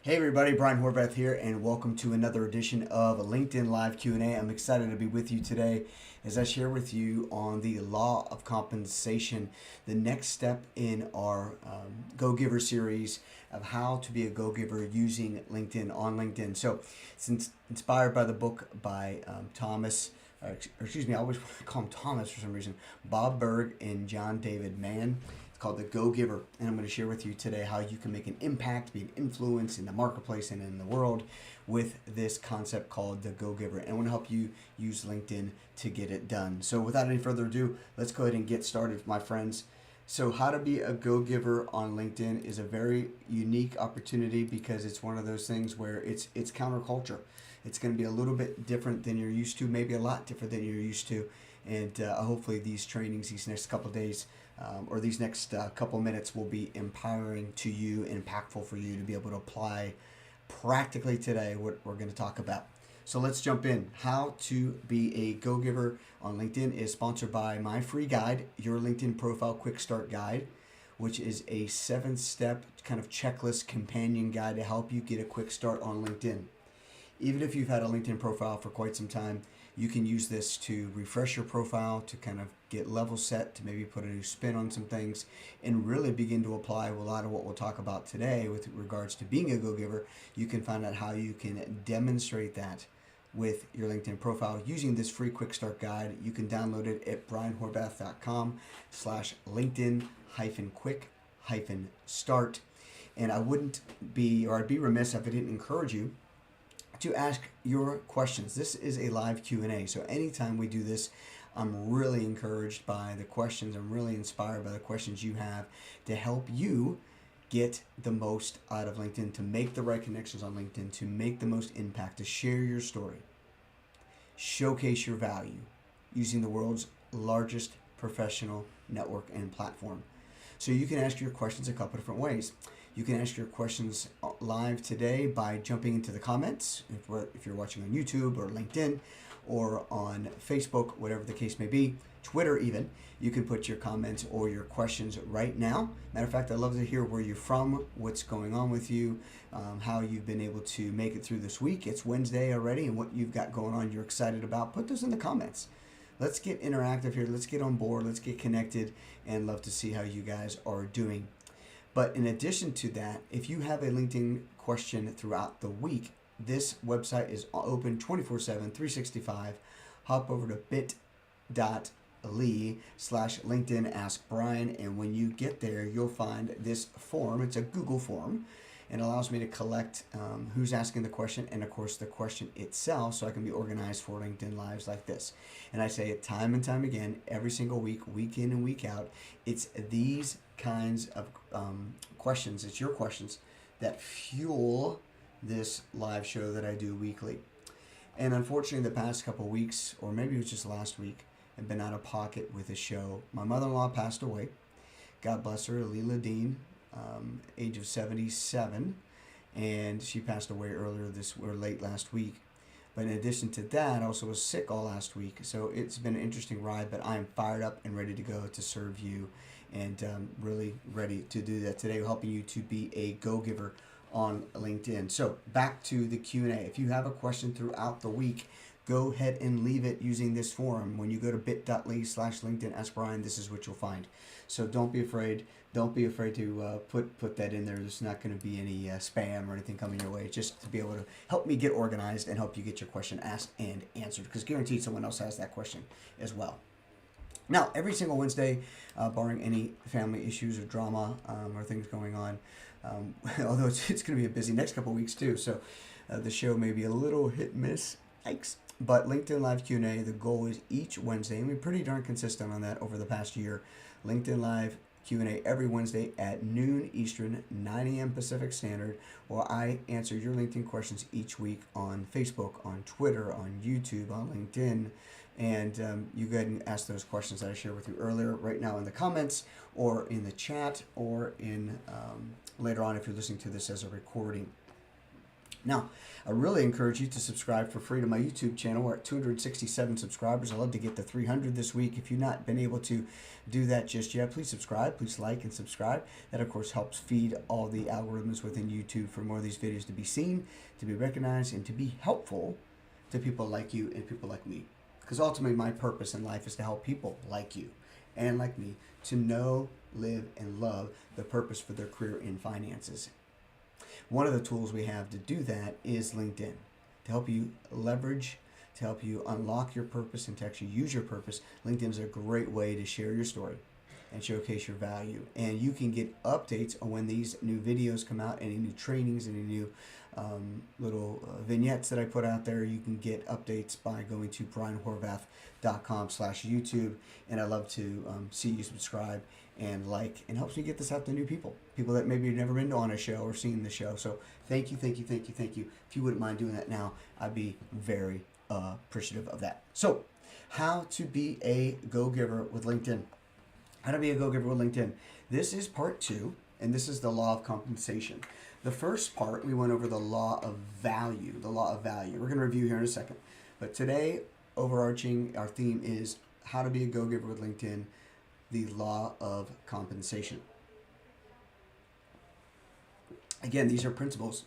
Hey everybody, Brian Horvath here, and welcome to another edition of LinkedIn Live Q&A. I'm excited to be with you today as I share with you on the law of compensation, the next step in our Go-Giver series of how to be a go-giver using LinkedIn on LinkedIn. So it's inspired by the book by Thomas, excuse me, I always want to call him Thomas for some reason, Bob Berg and John David Mann. It's called The Go-Giver, and I'm going to share with you today how you can make an impact, be an influence in the marketplace and in the world with this concept called The Go-Giver. And I want to help you use LinkedIn to get it done. So without any further ado, let's go ahead and get started, my friends. So how to be a go-giver on LinkedIn is a very unique opportunity because it's one of those things where it's counterculture. It's going to be a little bit different than you're used to, maybe a lot different than you're used to. And hopefully these trainings, these next couple of days, or these next couple minutes will be empowering to you and impactful for you to be able to apply practically today what we're going to talk about. So let's jump in. How to be a go-giver on LinkedIn is sponsored by my free guide, Your LinkedIn Profile Quick Start Guide, which is a 7-step kind of checklist companion guide to help you get a quick start on LinkedIn. Even if you've had a LinkedIn profile for quite some time, you can use this to refresh your profile, to kind of get level set, to maybe put a new spin on some things, and really begin to apply a lot of what we'll talk about today with regards to being a go-giver. You can find out how you can demonstrate that with your LinkedIn profile using this free quick start guide. You can download it at brianhorvath.com/LinkedIn-quick-start. And I'd be remiss if I didn't encourage you to ask your questions. This is a live Q&A, so anytime we do this, I'm really encouraged by the questions. I'm really inspired by the questions you have to help you get the most out of LinkedIn, to make the right connections on LinkedIn, to make the most impact, to share your story, showcase your value using the world's largest professional network and platform. So you can ask your questions a couple different ways. You can ask your questions live today by jumping into the comments, if you're watching on YouTube or LinkedIn or on Facebook, whatever the case may be, Twitter even. You can put your comments or your questions right now. Matter of fact, I'd love to hear where you're from, what's going on with you, how you've been able to make it through this week. It's Wednesday already, and what you've got going on you're excited about. Put those in the comments. Let's get interactive here. Let's get on board. Let's get connected, and love to see how you guys are doing. But in addition to that, if you have a LinkedIn question throughout the week, this website is open 24/7, 365. Hop over to bit.ly/LinkedIn Ask Brian, and when you get there, you'll find this form. It's a Google form, and allows me to collect who's asking the question and, of course, the question itself, so I can be organized for LinkedIn Lives like this. And I say it time and time again, every single week, week in and week out, it's these kinds of questions, it's your questions, that fuel this live show that I do weekly. And unfortunately, the past couple of weeks, or maybe it was just last week, I've been out of pocket with the show. My mother-in-law passed away. God bless her, Leela Dean, age of 77, and she passed away late last week. But in addition to that, I also was sick all last week. So it's been an interesting ride, but I'm fired up and ready to go to serve you, and really ready to do that today, helping you to be a go-giver on LinkedIn. So back to the Q&A. If you have a question throughout the week, go ahead and leave it using this forum. When you go to bit.ly/LinkedIn Ask Brian, this is what you'll find. So don't be afraid. Don't be afraid to put that in there. There's not going to be any spam or anything coming your way. Just to be able to help me get organized and help you get your question asked and answered, because guaranteed someone else has that question as well. Now, every single Wednesday, barring any family issues or drama or things going on, although it's going to be a busy next couple of weeks too, so the show may be a little hit and miss. Yikes. But LinkedIn Live Q&A, the goal is each Wednesday, and we're pretty darn consistent on that over the past year. LinkedIn Live Q&A every Wednesday at noon Eastern, 9 a.m. Pacific Standard, where I answer your LinkedIn questions each week on Facebook, on Twitter, on YouTube, on LinkedIn. And you go ahead and ask those questions that I shared with you earlier right now in the comments, or in the chat, or in later on if you're listening to this as a recording. Now, I really encourage you to subscribe for free to my YouTube channel. We're at 267 subscribers. I'd love to get to 300 this week. If you've not been able to do that just yet, please subscribe. Please like and subscribe. That, of course, helps feed all the algorithms within YouTube for more of these videos to be seen, to be recognized, and to be helpful to people like you and people like me. Because ultimately, my purpose in life is to help people like you and like me to know, live, and love the purpose for their career in finances. One of the tools we have to do that is LinkedIn, to help you leverage, to help you unlock your purpose and to actually use your purpose. LinkedIn is a great way to share your story and showcase your value. And you can get updates on when these new videos come out, any new trainings, any new little vignettes that I put out there. You can get updates by going to brianhorvath.com/YouTube. And I'd love to see you subscribe and like, and helps me get this out to new people that maybe have never been on a show or seen the show. So thank you. If you wouldn't mind doing that now, I'd be very appreciative of that. So how to be a go-giver with LinkedIn. How to be a go-giver with LinkedIn. This is part 2, and this is the law of compensation. The first part, we went over the law of value, We're going to review here in a second. But today, overarching, our theme is how to be a go-giver with LinkedIn, the law of compensation. Again, these are principles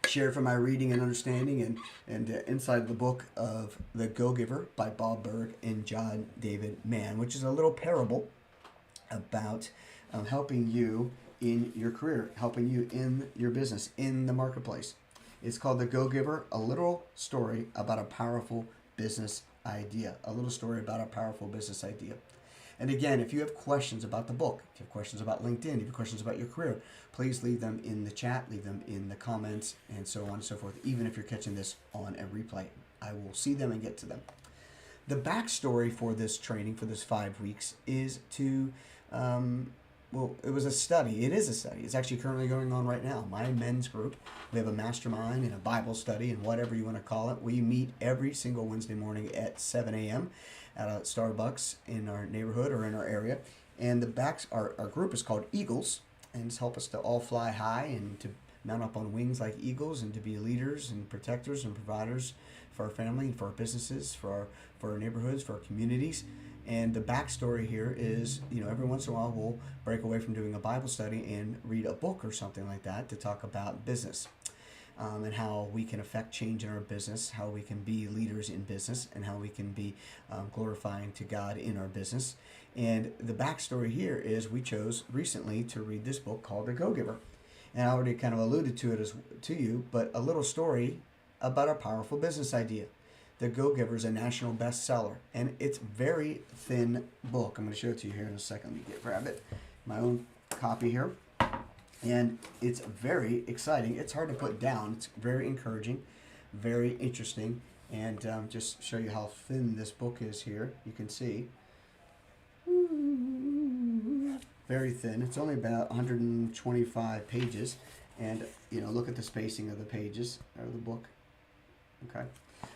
shared from my reading and understanding and inside the book of The Go-Giver by Bob Berg and John David Mann, which is a little parable about helping you in your career, helping you in your business, in the marketplace. It's called The Go-Giver, a little story about a powerful business idea. A little story about a powerful business idea. And again, if you have questions about the book, if you have questions about LinkedIn, if you have questions about your career, please leave them in the chat, leave them in the comments, and so on and so forth. Even if you're catching this on a replay, I will see them and get to them. The backstory for this training, for this 5 weeks, is to, it was a study. It is a study. It's actually currently going on right now. My men's group, we have a mastermind and a Bible study and whatever you want to call it. We meet every single Wednesday morning at 7 a.m. at a Starbucks in our neighborhood or in our area. And our group is called Eagles, and it's help us to all fly high and to mount up on wings like eagles and to be leaders and protectors and providers for our family and for our businesses, for our neighborhoods, for our communities. And the backstory here is, every once in a while we'll break away from doing a Bible study and read a book or something like that to talk about business. And how we can affect change in our business, how we can be leaders in business, and how we can be glorifying to God in our business. And the backstory here is we chose recently to read this book called The Go-Giver. And I already kind of alluded to it to you, but a little story about a powerful business idea. The Go-Giver is a national bestseller, and it's a very thin book. I'm going to show it to you here in a second. Let me grab it. My own copy here. And it's very exciting. It's hard to put down. It's very encouraging, very interesting. And just show you how thin this book is here. You can see. Very thin. It's only about 125 pages. And, look at the spacing of the pages of the book. Okay.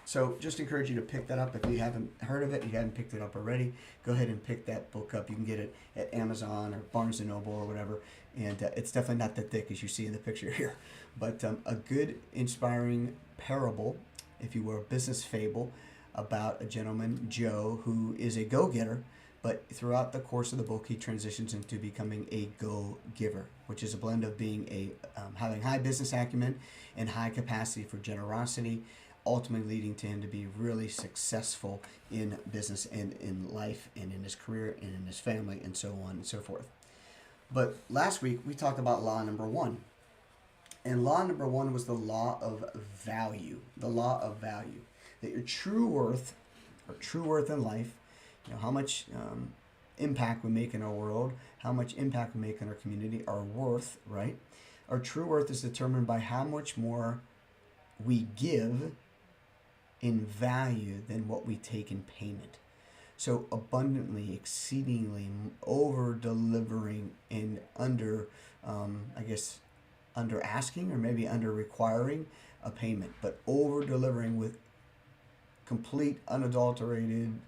So just encourage you to pick that up. If you haven't heard of it, you haven't picked it up already, go ahead and pick that book up. You can get it at Amazon or Barnes & Noble or whatever. And it's definitely not that thick as you see in the picture here. But a good, inspiring parable, if you will, a business fable about a gentleman, Joe, who is a go-getter. But throughout the course of the book, he transitions into becoming a go-giver, which is a blend of being having high business acumen and high capacity for generosity, ultimately leading to him to be really successful in business and in life and in his career and in his family and so on and so forth. But last week we talked about law number 1. And law number 1 was the law of value. The law of value. That your true worth in life, how much impact we make in our world, how much impact we make in our community, our worth, right? Our true worth is determined by how much more we give in value than what we take in payment. So abundantly, exceedingly, over delivering and under asking or maybe under requiring a payment, but over delivering with complete, unadulterated,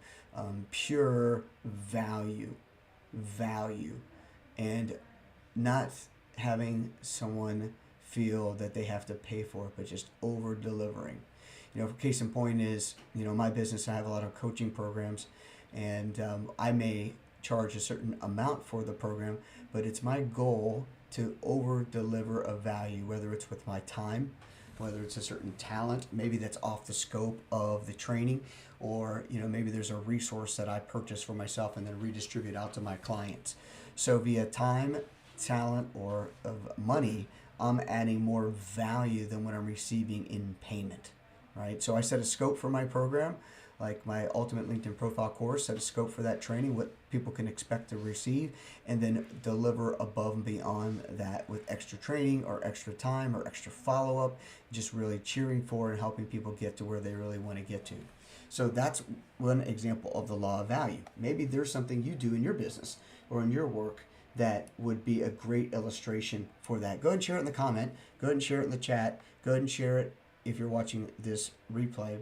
pure value, and not having someone feel that they have to pay for it, but just over delivering. Case in point is, my business, I have a lot of coaching programs, and I may charge a certain amount for the program, but it's my goal to over deliver a value, whether it's with my time, whether it's a certain talent, maybe that's off the scope of the training, or maybe there's a resource that I purchase for myself and then redistribute out to my clients. So via time, talent, or of money, I'm adding more value than what I'm receiving in payment, right? So I set a scope for my program, like my Ultimate LinkedIn Profile course, set a scope for that training, what people can expect to receive, and then deliver above and beyond that with extra training or extra time or extra follow-up, just really cheering for and helping people get to where they really want to get to. So that's one example of the law of value. Maybe there's something you do in your business or in your work that would be a great illustration for that. Go ahead and share it in the comment. Go ahead and share it in the chat. Go ahead and share it if you're watching this replay.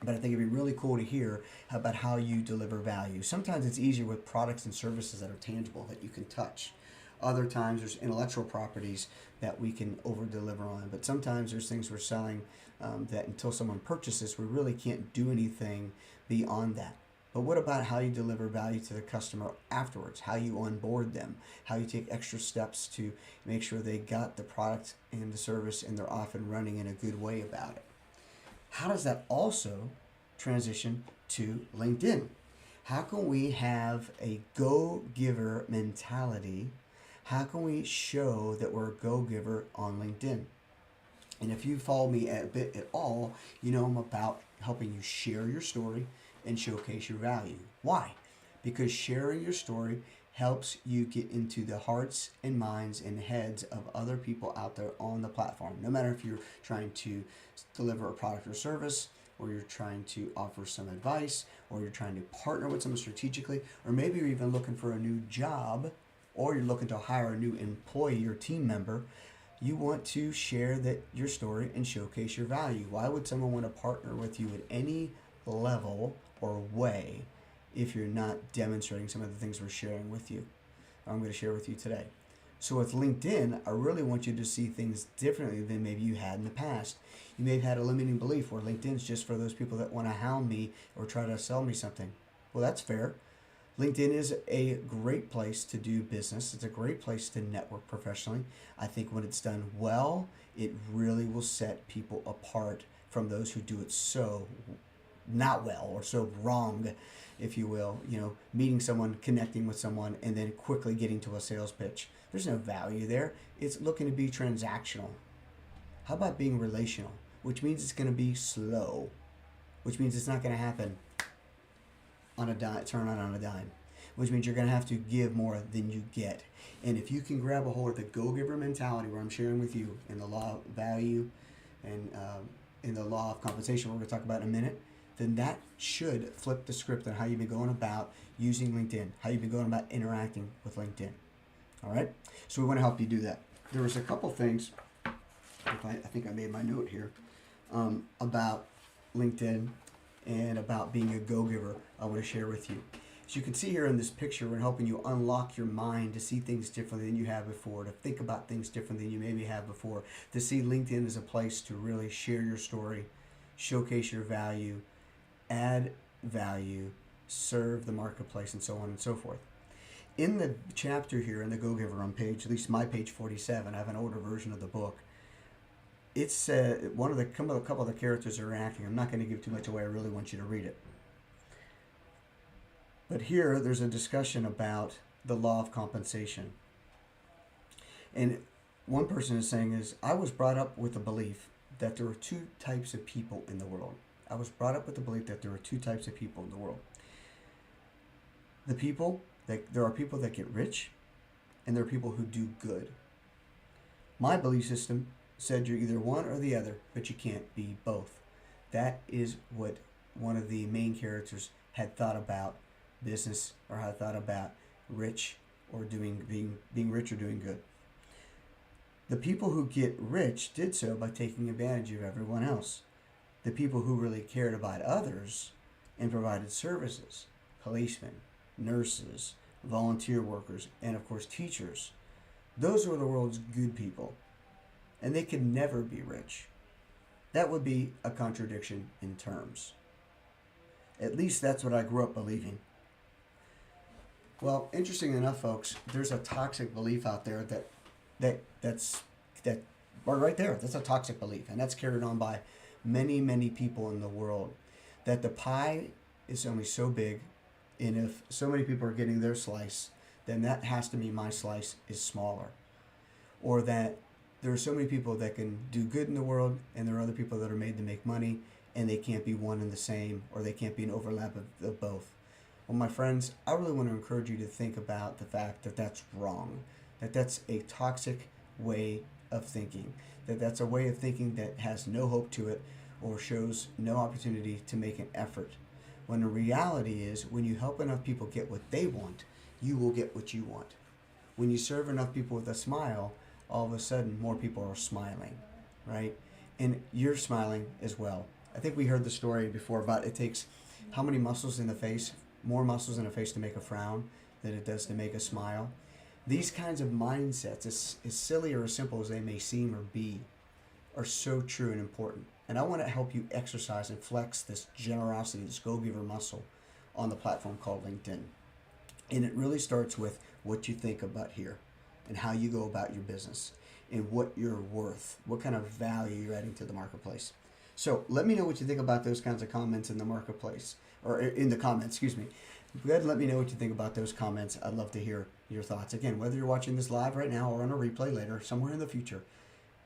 But I think it'd be really cool to hear about how you deliver value. Sometimes it's easier with products and services that are tangible, that you can touch. Other times there's intellectual properties that we can over deliver on. But sometimes there's things we're selling that until someone purchases, we really can't do anything beyond that. But what about how you deliver value to the customer afterwards? How you onboard them? How you take extra steps to make sure they got the product and the service and they're off and running in a good way about it? How does that also transition to LinkedIn? How can we have a go-giver mentality? How can we show that we're a go-giver on LinkedIn? And if you follow me a bit at all, I'm about helping you share your story and showcase your value. Why? Because sharing your story helps you get into the hearts and minds and heads of other people out there on the platform. No matter if you're trying to deliver a product or service, or you're trying to offer some advice, or you're trying to partner with someone strategically, or maybe you're even looking for a new job, or you're looking to hire a new employee or team member, you want to share your story and showcase your value. Why would someone want to partner with you at any level or way if you're not demonstrating some of the things we're sharing with you, I'm going to share with you today? So with LinkedIn, I really want you to see things differently than maybe you had in the past. You may have had a limiting belief where LinkedIn's just for those people that want to hound me or try to sell me something. Well, that's fair. LinkedIn is a great place to do business. It's a great place to network professionally. I think when it's done well, it really will set people apart from those who do it so not well or so wrong, if you will. Meeting someone, connecting with someone, and then quickly getting to a sales pitch. There's no value there. It's looking to be transactional. How about being relational? Which means it's going to be slow, which means it's not going to happen on a dime, turn on a dime, which means you're going to have to give more than you get. And if you can grab a hold of the go-giver mentality, where I'm sharing with you in the law of value and in the law of compensation, we're going to talk about in a minute, then that should flip the script on how you've been going about using LinkedIn, how you've been going about interacting with LinkedIn. All right? So we want to help you do that. There was a couple things, I think I made my note here, about LinkedIn and about being a go-giver I want to share with you. As you can see here in this picture, we're helping you unlock your mind to see things differently than you have before, to think about things differently than you maybe have before, to see LinkedIn as a place to really share your story, showcase your value, add value, serve the marketplace, and so on and so forth. In the chapter here in the Go-Giver on page, at least my page 47, I have an older version of the book. It's a couple of the characters are acting. I'm not going to give too much away. I really want you to read it. But here, there's a discussion about the law of compensation. And one person is saying I was brought up with the belief that there are two types of people in the world. I was brought up with the belief that there are two types of people in the world. There are people that get rich, and there are people who do good. My belief system said you're either one or the other, but you can't be both. That is what one of the main characters had thought about business, or had thought about rich or being rich or doing good. The people who get rich did so by taking advantage of everyone else. The people who really cared about others and provided services, policemen, nurses, volunteer workers, and of course teachers, those were the world's good people. and they could never be rich. That would be a contradiction in terms. At least that's what I grew up believing. Well, interesting enough, folks, there's a toxic belief out there that right there. That's a toxic belief, and that's carried on by many people in the world. That the pie is only so big, and if so many people are getting their slice, then that has to mean my slice is smaller. Or that there are so many people that can do good in the world, and there are other people that are made to make money, and they can't be one and the same, or they can't be an overlap of both. Well, my friends, I really want to encourage you to think about the fact that that's wrong, that that's a toxic way of thinking, that that's a way of thinking that has no hope to it or shows no opportunity to make an effort. When the reality is, when you help enough people get what they want, you will get what you want. When you serve enough people with a smile, all of a sudden more people are smiling, right? And you're smiling as well. I think we heard the story before about it takes how many muscles in the face, more muscles in a face to make a frown than it does to make a smile. These kinds of mindsets, as silly or as simple as they may seem or be, are so true and important. And I want to help you exercise and flex this generosity, this go-giver muscle on the platform called LinkedIn. And it really starts with what you think about here and how you go about your business and what you're worth, what kind of value you're adding to the marketplace. So let me know what you think about those kinds of comments in the marketplace, or in the comments, excuse me. Go ahead and let me know what you think about those comments. I'd love to hear your thoughts. Again, whether you're watching this live right now or on a replay later, somewhere in the future,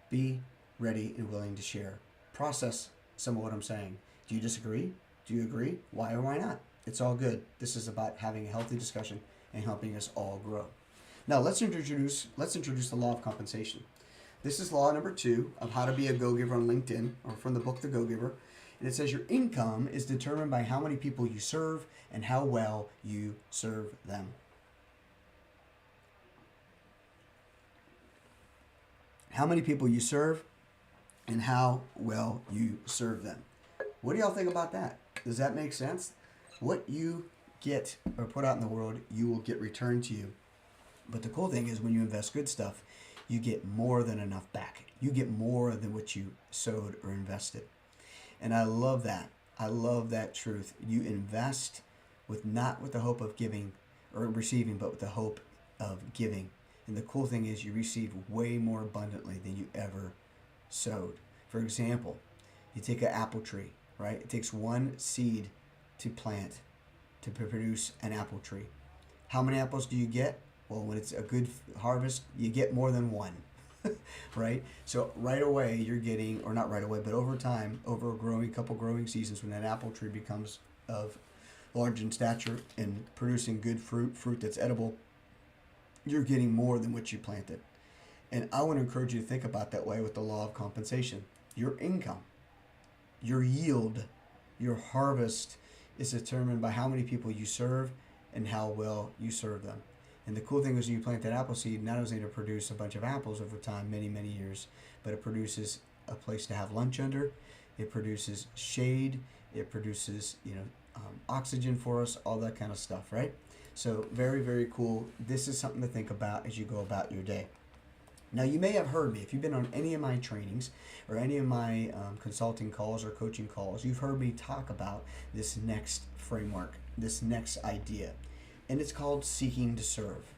be ready and willing to share. Process some of what I'm saying. Do you disagree? Do you agree? Why or why not? It's all good. This is about having a healthy discussion and helping us all grow. Now let's introduce the law of compensation. This is law number 2 of how to be a go-giver on LinkedIn, or from the book The Go-Giver. And it says your income is determined by how many people you serve and how well you serve them. How many people you serve and how well you serve them. What do y'all think about that? Does that make sense? What you get or put out in the world, you will get returned to you. But the cool thing is when you invest good stuff, you get more than enough back. You get more than what you sowed or invested. And I love that. I love that truth. You invest not with the hope of giving or receiving, but with the hope of giving. And the cool thing is you receive way more abundantly than you ever sowed. For example, you take an apple tree, right? It takes one seed to plant to produce an apple tree. How many apples do you get? Well, when it's a good harvest, you get more than one, right? So right away you're getting, or not right away, but over time, over a couple growing seasons, when that apple tree becomes of large in stature and producing good fruit that's edible, you're getting more than what you planted. And I want to encourage you to think about that way with the law of compensation. Your income, your yield, your harvest is determined by how many people you serve and how well you serve them. And the cool thing is when you plant that apple seed, not only does it produce a bunch of apples over time, many years, but it produces a place to have lunch under. It produces shade. It produces, oxygen for us, all that kind of stuff, right? So very cool. This is something to think about as you go about your day. Now, you may have heard me, if you've been on any of my trainings or any of my consulting calls or coaching calls, you've heard me talk about this next framework, this next idea, and it's called seeking to serve.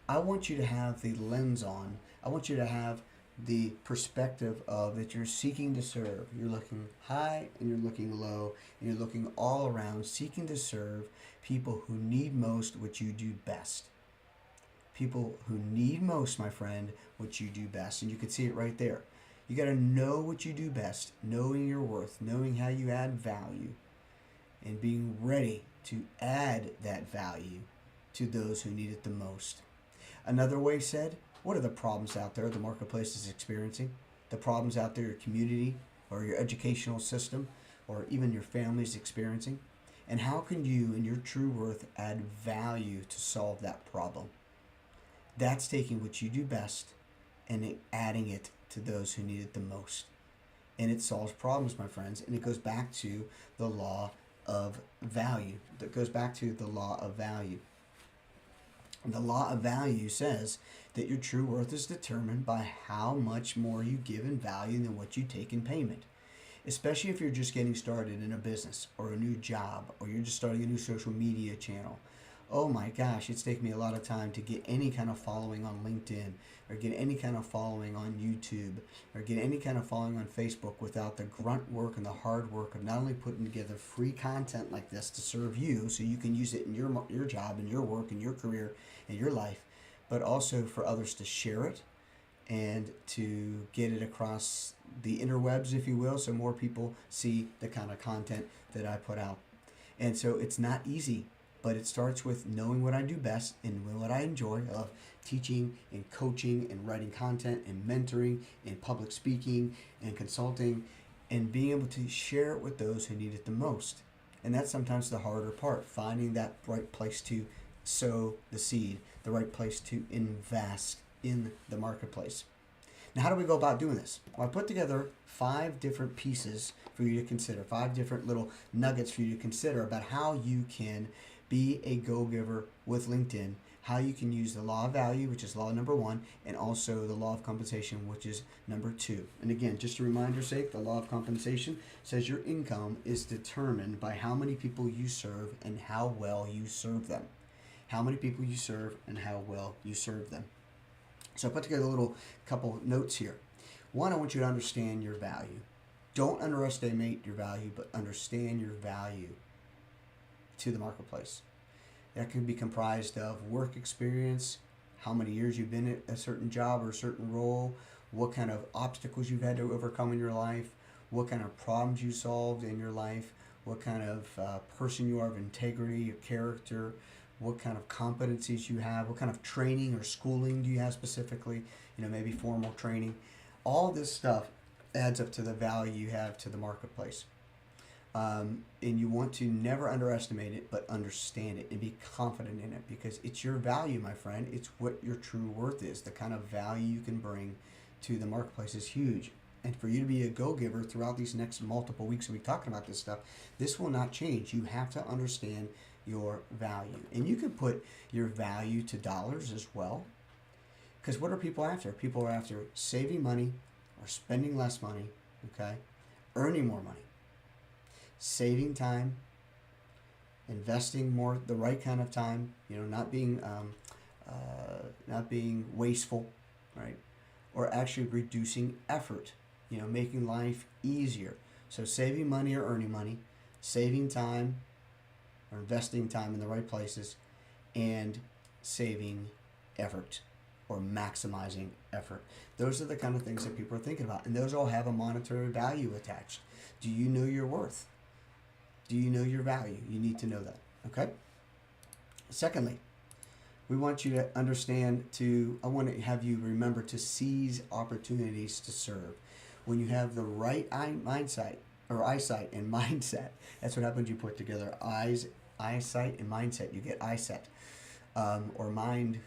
I want you to have the lens on, I want you to have the perspective of that you're seeking to serve. You're looking high and you're looking low, and you're looking all around, seeking to serve people who need most what you do best. People who need most, my friend, what you do best. And you can see it right there. You got to know what you do best, knowing your worth, knowing how you add value, and being ready to add that value to those who need it the most. Another way said, what are the problems out there the marketplace is experiencing? The problems out there your community or your educational system or even your family is experiencing? And how can you, in your true worth, add value to solve that problem? That's taking what you do best and adding it to those who need it the most. And it solves problems, my friends. And it goes back to the law of value. That goes back to the law of value. The law of value says that your true worth is determined by how much more you give in value than what you take in payment. Especially if you're just getting started in a business or a new job, or you're just starting a new social media channel. Oh my gosh, it's taken me a lot of time to get any kind of following on LinkedIn, or get any kind of following on YouTube, or get any kind of following on Facebook without the grunt work and the hard work of not only putting together free content like this to serve you so you can use it in your job and your work and your career and your life, but also for others to share it and to get it across the interwebs, if you will, so more people see the kind of content that I put out. And so it's not easy, but it starts with knowing what I do best and what I enjoy of teaching and coaching and writing content and mentoring and public speaking and consulting, and being able to share it with those who need it the most. And that's sometimes the harder part, finding that right place to sow the seed, the right place to invest in the marketplace. Now, how do we go about doing this? Well, I put together 5 different pieces for you to consider, 5 different little nuggets for you to consider about how you can be a go-giver with LinkedIn, how you can use the law of value, which is law number 1, and also the law of compensation, which is number 2. And again, just a reminder's sake, the law of compensation says your income is determined by how many people you serve and how well you serve them. How many people you serve and how well you serve them. So I put together a little couple notes here. 1, I want you to understand your value. Don't underestimate your value, but understand your value to the marketplace. That can be comprised of work experience, how many years you've been at a certain job or a certain role, what kind of obstacles you've had to overcome in your life, what kind of problems you solved in your life, what kind of person you are of integrity, your character, what kind of competencies you have, what kind of training or schooling do you have specifically, maybe formal training. All this stuff adds up to the value you have to the marketplace. And you want to never underestimate it, but understand it and be confident in it, because it's your value, my friend. It's what your true worth is. The kind of value you can bring to the marketplace is huge. And for you to be a go-giver throughout these next multiple weeks, we'll be talking about this stuff, this will not change. You have to understand your value. And you can put your value to dollars as well. Because what are people after? People are after saving money or spending less money, okay? Earning more money, saving time, investing more, the right kind of time, not being wasteful, right? Or actually reducing effort, making life easier. So saving money or earning money, saving time or investing time in the right places, and saving effort or maximizing effort. Those are the kind of things that people are thinking about, and those all have a monetary value attached. Do you know your worth? Do you know your value? You need to know that, okay? Secondly, we want you to understand I want to have you remember to seize opportunities to serve. When you have the right eyesight and mindset, that's what happens. You put together eyesight and mindset, you get eyeset, or mind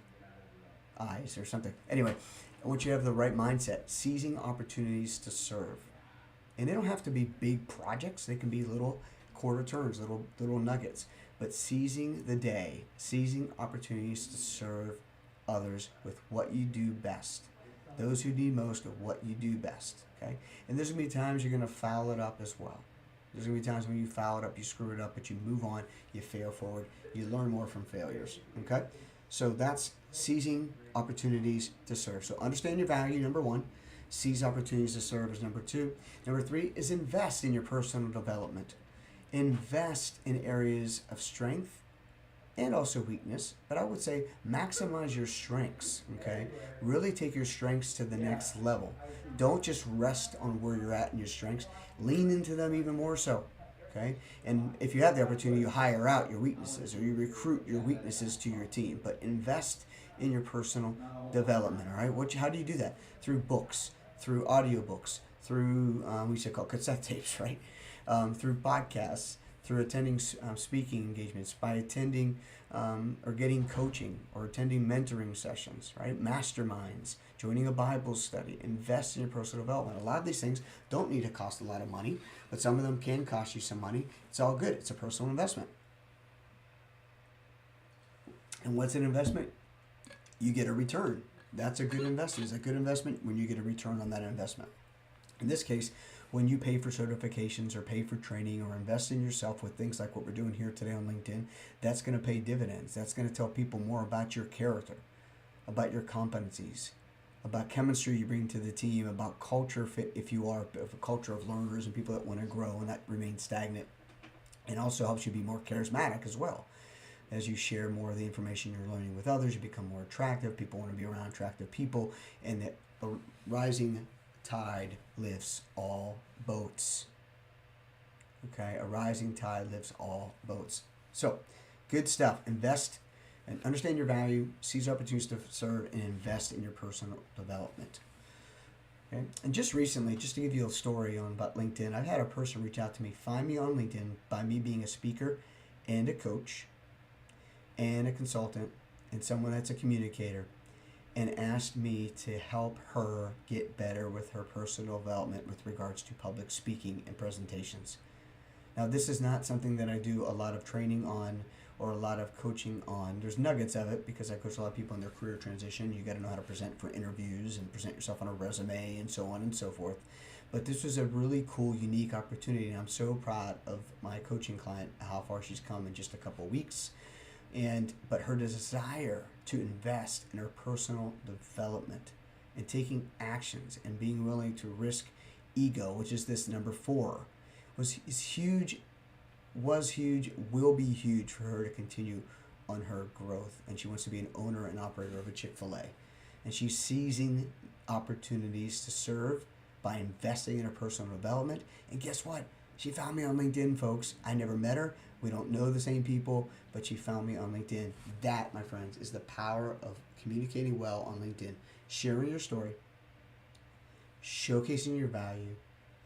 eyes or something. Anyway, I want you to have the right mindset, seizing opportunities to serve. And they don't have to be big projects. They can be little quarter turns, little nuggets. But seizing the day, seizing opportunities to serve others with what you do best. Those who need most of what you do best, okay? And there's going to be times you're going to foul it up as well. There's going to be times when you foul it up, you screw it up, but you move on, you fail forward, you learn more from failures, okay? So that's seizing opportunities to serve. So understand your value, number 1. Seize opportunities to serve is number 2. Number 3 is invest in your personal development. Invest in areas of strength and also weakness, but I would say maximize your strengths, okay? Really take your strengths to the next level. Don't just rest on where you're at in your strengths. Lean into them even more so, okay? And if you have the opportunity, you hire out your weaknesses or you recruit your weaknesses to your team, but invest in your personal development, all right? How do you do that? Through books, through audiobooks, through, we should call cassette tapes, right? Through podcasts, through attending speaking engagements, by attending or getting coaching or attending mentoring sessions, right? Masterminds, joining a Bible study, invest in your personal development. A lot of these things don't need to cost a lot of money, but some of them can cost you some money. It's all good. It's a personal investment. And what's an investment? you get a return. That's a good investment. It's a good investment when you get a return on that investment. In this case, when you pay for certifications or pay for training or invest in yourself with things like what we're doing here today on LinkedIn, that's going to pay dividends. That's going to tell people more about your character, about your competencies, about chemistry you bring to the team, about culture fit if you are a culture of learners and people that want to grow and not remain stagnant. And also helps you be more charismatic as well. As you share more of the information you're learning with others, you become more attractive. People want to be around attractive people, and that a rising tide lifts all boats. Okay, a rising tide lifts all boats. So, good stuff. Invest and understand your value, seize opportunities to serve, and invest in your personal development. Okay? And just recently, just to give you a story on about LinkedIn, I've had a person reach out to me, find me on LinkedIn by me being a speaker and a coach and a consultant and someone that's a communicator, and asked me to help her get better with her personal development with regards to public speaking and presentations. Now, this is not something that I do a lot of training on or a lot of coaching on. There's nuggets of it because I coach a lot of people in their career transition. You got to know how to present for interviews and present yourself on a resume and so on and so forth. But this was a really cool, unique opportunity, and I'm so proud of my coaching client, how far she's come in just a couple of weeks. But her desire to invest in her personal development and taking actions and being willing to risk ego, which is this number 4, is huge, will be huge for her to continue on her growth. And she wants to be an owner and operator of a Chick-fil-A. And she's seizing opportunities to serve by investing in her personal development. And guess what? She found me on LinkedIn, folks. I never met her. We don't know the same people, but she found me on LinkedIn. That, my friends, is the power of communicating well on LinkedIn. Sharing your story, showcasing your value,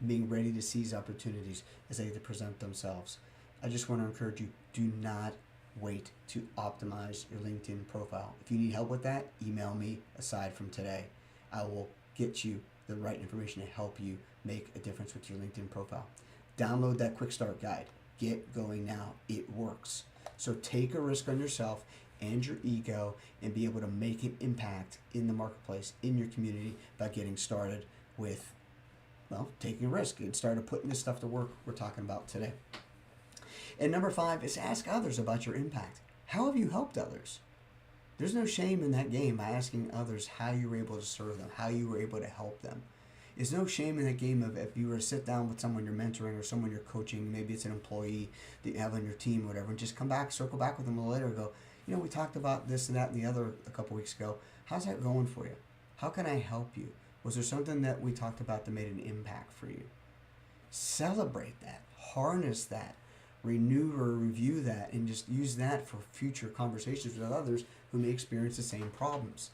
being ready to seize opportunities as they present themselves. I just want to encourage you, do not wait to optimize your LinkedIn profile. If you need help with that, email me aside from today. I will get you the right information to help you make a difference with your LinkedIn profile. Download that quick start guide. Get going now. It works. So take a risk on yourself and your ego and be able to make an impact in the marketplace, in your community, by getting started with, well, taking a risk and started putting this stuff to work we're talking about today. And number 5 is ask others about your impact. How have you helped others? There's no shame in that game by asking others how you were able to serve them, how you were able to help them. There's no shame in that game of if you were to sit down with someone you're mentoring or someone you're coaching, maybe it's an employee that you have on your team or whatever, and just come back, circle back with them a little later and go, we talked about this and that and the other a couple weeks ago. How's that going for you? How can I help you? Was there something that we talked about that made an impact for you? Celebrate that, harness that, renew or review that, and just use that for future conversations with others who may experience the same problems.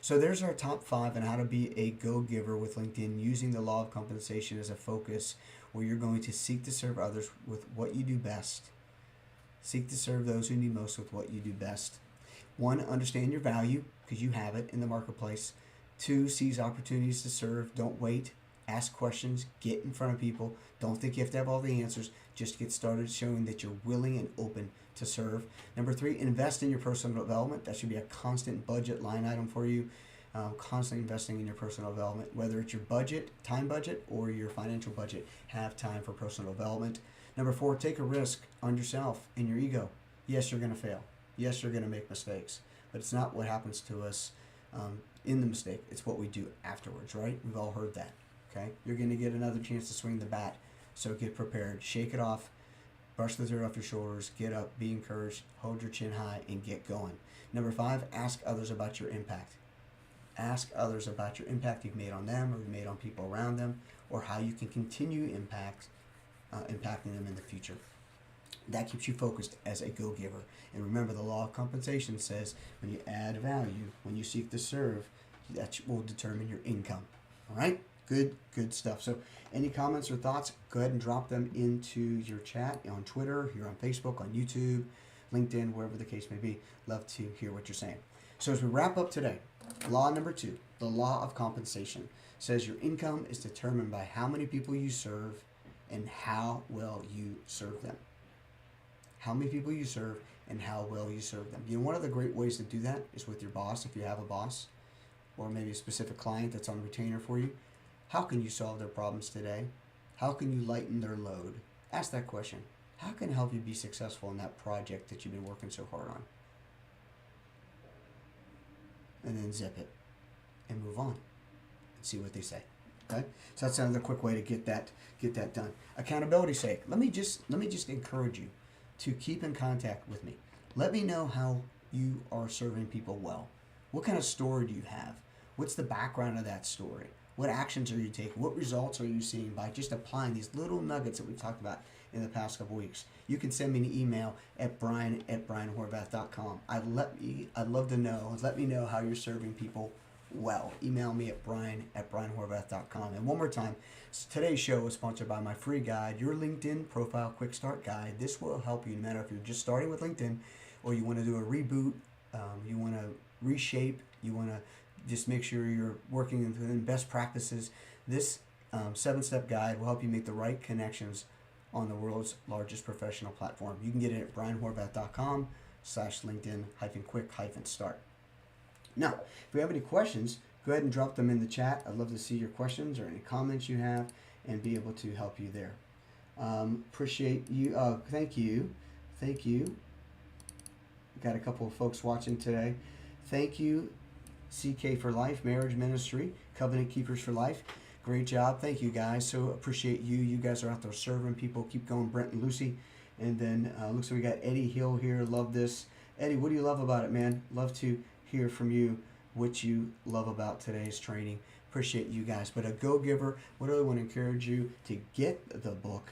So there's our top 5 on how to be a go-giver with LinkedIn, using the law of compensation as a focus, where you're going to seek to serve others with what you do best. Seek to serve those who need most with what you do best. 1, understand your value, because you have it in the marketplace. 2, seize opportunities to serve. Don't wait. Ask questions. Get in front of people. Don't think you have to have all the answers. Just get started showing that you're willing and open to serve. Number 3, invest in your personal development. That should be a constant budget line item for you. Constantly investing in your personal development, whether it's your budget, time budget, or your financial budget. Have time for personal development. Number 4, take a risk on yourself and your ego. Yes, you're going to fail. Yes, you're going to make mistakes. But it's not what happens to us in the mistake. It's what we do afterwards, right? We've all heard that. Okay? You're going to get another chance to swing the bat. So get prepared. Shake it off. Brush the dirt off your shoulders. Get up. Be encouraged. Hold your chin high and get going. Number 5, ask others about your impact. Ask others about your impact you've made on them or you've made on people around them, or how you can continue impacting them in the future. That keeps you focused as a go-giver. And remember, the law of compensation says when you add value, when you seek to serve, that will determine your income. All right? Good stuff. So any comments or thoughts, go ahead and drop them into your chat on Twitter, here on Facebook, on YouTube, LinkedIn, wherever the case may be. Love to hear what you're saying. So as we wrap up today, law number 2, the law of compensation, says your income is determined by how many people you serve and how well you serve them. how many people you serve, and how well you serve them. You know, one of the great ways to do that is with your boss, if you have a boss, or maybe a specific client that's on retainer for you. How can you solve their problems today? How can you lighten their load? Ask that question. How can I help you be successful in that project that you've been working so hard on? And then zip it and move on and see what they say. Okay? So that's another quick way to get that done. Accountability's sake, let me just encourage you to keep in contact with me. Let me know how you are serving people well. What kind of story do you have? What's the background of that story? What actions are you taking? What results are you seeing by just applying these little nuggets that we've talked about in the past couple weeks? You can send me an email at brian@brianhorvath.com. I'd love to know. Let me know how you're serving people well. Email me at brian@brianhorvath.com. And one more time, today's show is sponsored by my free guide, Your LinkedIn Profile Quick Start Guide. This will help you no matter if you're just starting with LinkedIn or you want to do a reboot, you want to reshape, you want to just make sure you're working within best practices. This 7-step guide will help you make the right connections on the world's largest professional platform. You can get it at brianhorvath.com/LinkedIn-quick-start. Now, if you have any questions, go ahead and drop them in the chat. I'd love to see your questions or any comments you have and be able to help you there. Appreciate you. Thank you. Got a couple of folks watching today. Thank you, CK for Life, Marriage Ministry, Covenant Keepers for Life. Great job. Thank you, guys. So appreciate you. You guys are out there serving people. Keep going, Brent and Lucy. And then looks like we got Eddie Hill here. Love this. Eddie, what do you love about it, man? Love to hear from you what you love about today's training. Appreciate you guys. But a Go-Giver, I really want to encourage you to get the book.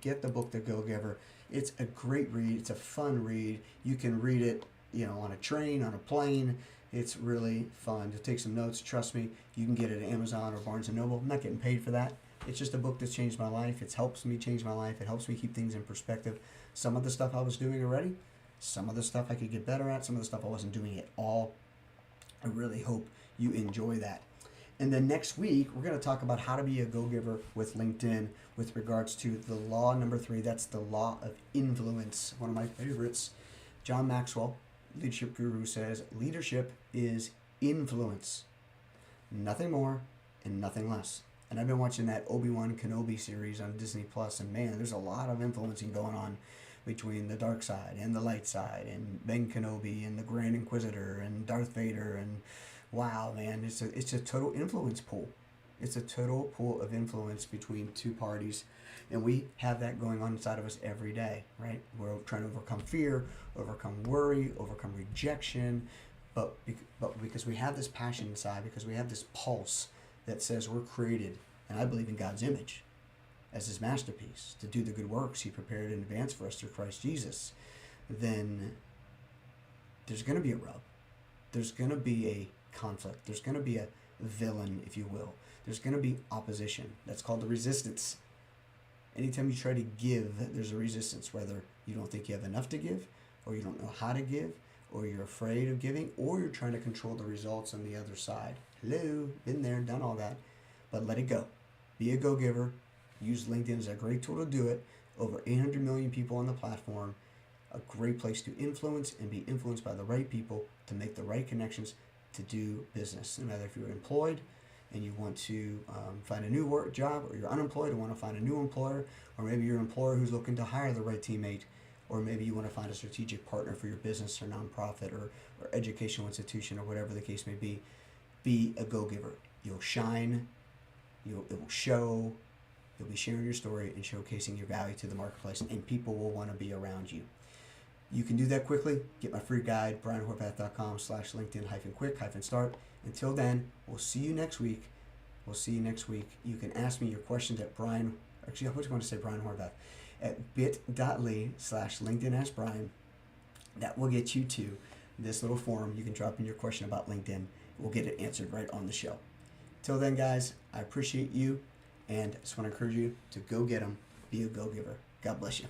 Get the book, The Go-Giver. It's a great read. It's a fun read. You can read it, on a train, on a plane. It's really fun to take some notes. Trust me, you can get it at Amazon or Barnes & Noble. I'm not getting paid for that. It's just a book that's changed my life. It helps me change my life. It helps me keep things in perspective. Some of the stuff I was doing already, some of the stuff I could get better at, some of the stuff I wasn't doing at all. I really hope you enjoy that. And then next week, we're going to talk about how to be a go-giver with LinkedIn with regards to the law number 3. That's the law of influence. One of my favorites. John Maxwell, leadership guru, says leadership is influence. Nothing more and nothing less. And I've been watching that Obi-Wan Kenobi series on Disney Plus, and man, there's a lot of influencing going on between the dark side and the light side, and Ben Kenobi and the Grand Inquisitor and Darth Vader, and wow, man, it's a total influence pool. It's a total pool of influence between two parties, and we have that going on inside of us every day, right? We're trying to overcome fear, overcome worry, overcome rejection, but because we have this passion inside, because we have this pulse that says we're created, and I believe in God's image as his masterpiece to do the good works he prepared in advance for us through Christ Jesus, then there's going to be a rub. There's going to be a conflict. There's going to be a villain, if you will. There's going to be opposition. That's called the resistance. Anytime you try to give, there's a resistance, whether you don't think you have enough to give, or you don't know how to give, or you're afraid of giving, or you're trying to control the results on the other side. Hello, been there, done all that, but let it go. Be a go-giver. Use LinkedIn as a great tool to do it. Over 800 million people on the platform. A great place to influence and be influenced by the right people to make the right connections to do business. No matter if you're employed and you want to find a new job, or you're unemployed and want to find a new employer, or maybe you're an employer who's looking to hire the right teammate, or maybe you want to find a strategic partner for your business or nonprofit or educational institution or whatever the case may be a go-giver. You'll shine, it will show, you'll be sharing your story and showcasing your value to the marketplace, and people will want to be around you. You can do that quickly. Get my free guide, brianhorvath.com/LinkedIn-quick-start. Until then, we'll see you next week. You can ask me your questions at Brian, actually, I was going to say Brian Horvath, at bit.ly/LinkedIn-Ask-Brian. That will get you to this little form. You can drop in your question about LinkedIn. We'll get it answered right on the show. Till then, guys, I appreciate you, and I just want to encourage you to go get them. Be a go-giver. God bless you.